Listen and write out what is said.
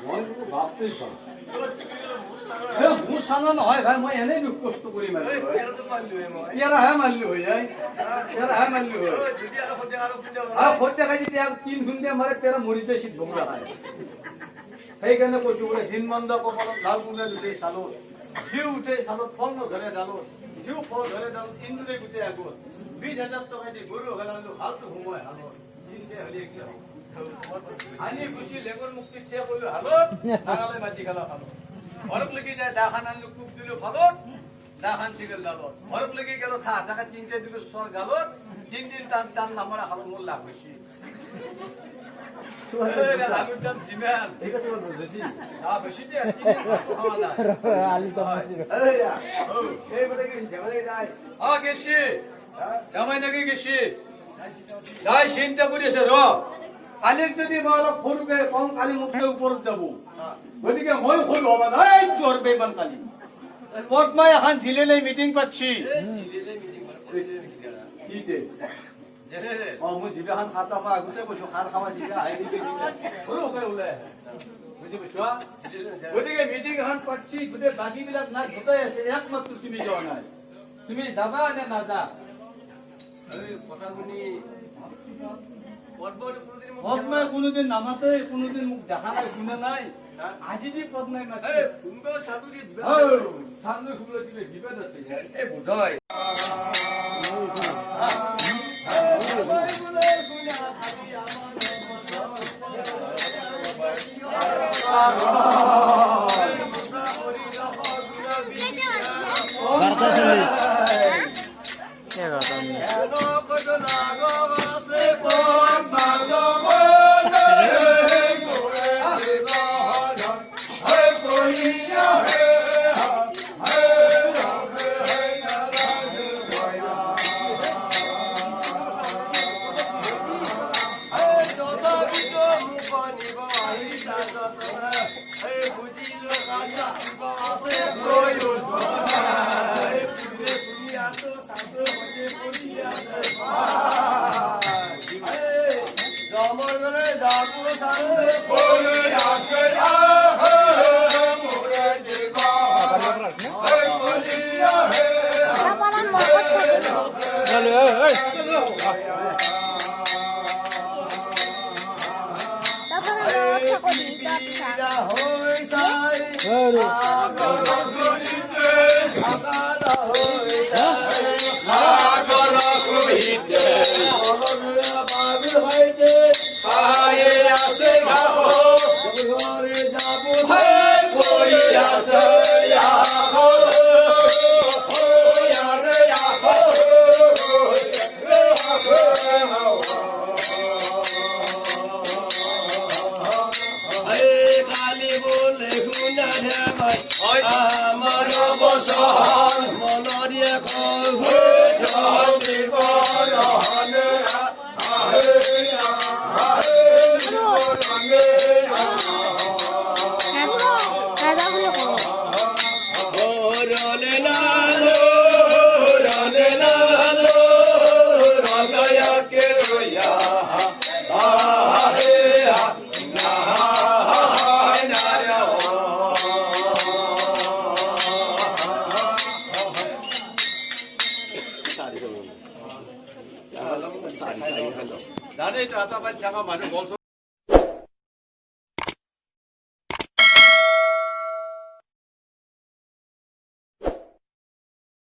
মই বাপৰে বাপ মোৰ চানা নহয় ভাই মই এনেই দুখ কষ্ট কৰি মাৰিলো ইয়াৰাহে মাৰিলো হৈ যায় ইয়াৰাহে মাৰিলো হয় সত্য খাই যেতিয়া 3 খুন্দিয়া মাৰে তেৰা মৰিতে চিত ভোগলা খায় সেইকাৰণে কৈছো বোলে দিন বন্ধ কপালত লাল গুলে লুটে চালত ঘিউ উঠে চালত ফল নধৰে ডালত ঘিউ ফল ধৰে ডালত ইন্দুৰে গোটেই আগত 20,000 টকা দি গৰু হেলালো হালটো সোমাই হালত দিনতে হলি কি হ'ব আনি গুছি লেগৰ মুক্তি থিয়া কৰিলো হালত নাগালে মাটি খালা হালত ঘৰত লাগি যায় দাখান আনলো কুক দিলো ফালত দাখান চিগল ডালত ঘৰত লাগি গেল থা টাকা 3টে দিলো সর গালত 3 দিন টান টান নামারা হালত মোর লাভ হইছি আলুর দাম জিমান এটা তো বুঝছি বেশি দে আলু তো এই বলে কি জামাই যায় গেছি জামাই নাকি গেছি যাই চিন্তা করিছে র কালিক যদি মই অলপ সৰুকে কম কালি মুখে ওপৰত যাব গতিকে মই সৰু হবা নাই চোৰ বেমান কালি পদ্মাই এখন জিলেলে মিটিং পাচ্ছি মই জিবাখন খাতা মই আগতে কৈছো খাৰ খাবা জিবা আহি দিছে সৰুকে ওলাই বুজি পাইছো গতিকে মিটিং এখন পাচ্ছি গোটেই বাকীবিলাক না গোটাই আছে একমাত্ৰ তুমি যোৱা নাই তুমি যাবা নে নাযা কথা শুনি পদ্মায় কোনোদিন নামাতে কোনোদিন মোক দেখা নাই শুনা নাই আজি যে পদ্মায় মাতে সাধু শুনলে দিলে বিপদ আছে এই বোধয় জানে এটা এটা বাদ জাগা মানুহ গল